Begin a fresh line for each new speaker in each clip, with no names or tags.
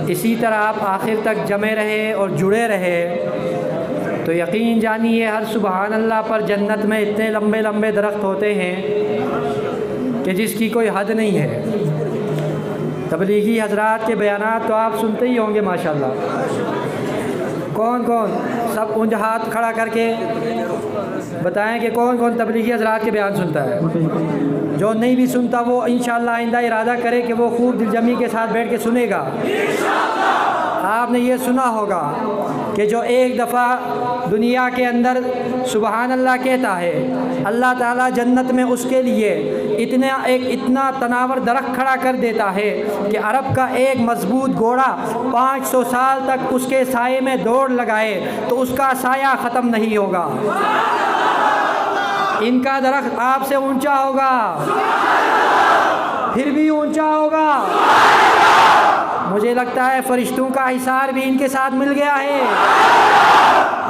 इसी तरह आप आखिर तक जमे रहे और जुड़े रहे तो यकीन जानिए हर सुबहान अल्लाह पर जन्नत में इतने लंबे लंबे दरख्त होते हैं कि जिसकी कोई हद नहीं है। तबलीगी हजरात के बयानात तो आप सुनते ही होंगे माशाल्लाह। कौन कौन सब ऊंचा हाथ खड़ा करके बताएं कि कौन कौन तबलीगी हजरात के बयान सुनता है। जो नहीं भी सुनता वो इंशाअल्लाह आइंदा इरादा करे कि वो खूब दिलजमी के साथ बैठ के सुनेगा। आपने ये सुना होगा कि जो एक दफ़ा दुनिया के अंदर सुबहान अल्लाह कहता है, अल्लाह ताला जन्नत में उसके लिए इतना तनावर दरख्त खड़ा कर देता है कि अरब का एक मजबूत घोड़ा 500 साल तक उसके साये में दौड़ लगाए तो उसका साया ख़त्म नहीं होगा। इनका दरख्त आपसे ऊंचा होगा, फिर भी ऊंचा होगा। मुझे लगता है फरिश्तों का हिसार भी इनके साथ मिल गया है।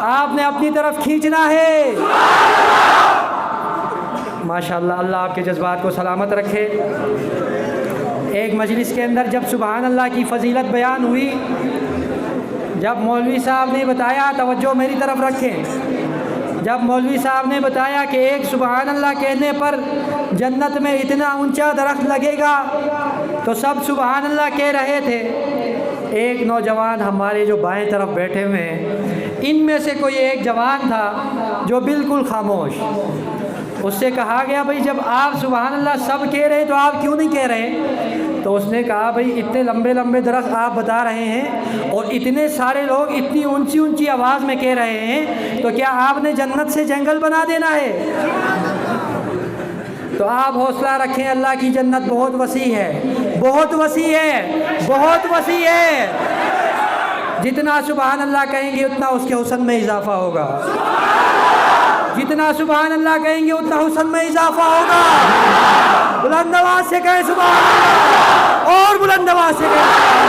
आपने अपनी तरफ खींचना है। माशाअल्लाह, अल्लाह आपके जज्बात को सलामत रखे। एक मजलिस के अंदर जब सुबहान अल्लाह की फ़जीलत बयान हुई, जब मौलवी साहब ने बताया, तवज्जो मेरी तरफ रखें, जब मौलवी साहब ने बताया कि एक सुबहान अल्लाह कहने पर जन्नत में इतना ऊंचा दरख्त लगेगा तो सब सुबहान अल्लाह कह रहे थे। एक नौजवान हमारे जो बाएं तरफ बैठे हुए हैं, इनमें से कोई एक जवान था जो बिल्कुल खामोश। उससे कहा गया भाई जब आप सुबहान अल्लाह सब कह रहे तो आप क्यों नहीं कह रहे? तो उसने कहा भाई इतने लंबे लंबे दरख्त आप बता रहे हैं और इतने सारे लोग इतनी ऊंची ऊंची आवाज़ में कह रहे हैं तो क्या आपने जन्नत से जंगल बना देना है? तो आप हौसला रखें, अल्लाह की जन्नत बहुत वसी है, बहुत वसी है, बहुत वसी है। जितना सुबहान अल्लाह कहेंगे उतना उसके हुस्न में इजाफा होगा। जितना सुबहान अल्लाह कहेंगे उतना हुस्न में इजाफा होगा। बुलंद आवाज़ से कहें सुबहान अल्लाह, और बुलंद आवाज़ से कहें।